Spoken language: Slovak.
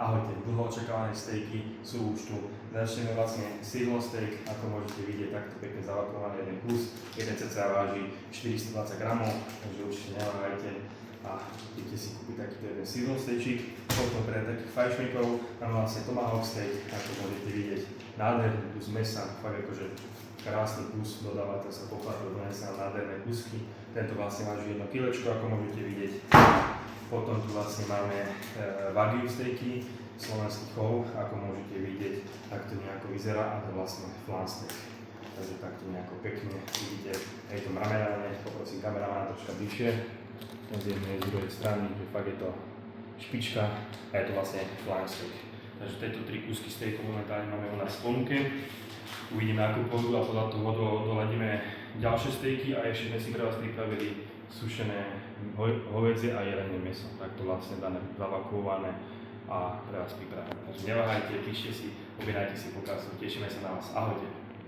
Ahojte, dlho očakávané stejky sú už tu. Začneme vlastne sídlo steak, ako môžete vidieť, takto pekne zavakovaný jeden kus. Jeden cca váži 420 gramov, takže určite neváhajte a idete si kúpiť takýto jeden sídlo steakčík. Potom pre takých fajšmikov máme vlastne tomahawk steak, ako môžete vidieť. Nádherný kus mesa, fakt akože krásny kus, dodávateľ sa pochválil, donesie nám nádherné kusky. Tento vlastne váži 1 kg, ako môžete vidieť. Potom tu vlastne máme wagyu stejky, slovenský chov, ako môžete vidieť, takto nejako vyzerá a to vlastne flan steak. Takže takto nejako pekne vidíte, je to mrameráne, poprosím kameramana troška bližšie. Z jednej z druhej strany, že fakt je to špička a je to vlastne flan steak. Takže tieto 3 kusky stejku momentálne máme u nás v ponuke. Uvidíme akú pôdu a podľa toho doladíme ďalšie stejky a ešte sme si pre vás pripravili sušené hovädzie a jelenie mäso. Takto vlastne dané zavakované a pre vás pripravené. Takže neváhajte, píšte si, objednajte si pokázu, tešíme sa na vás. Ahojte.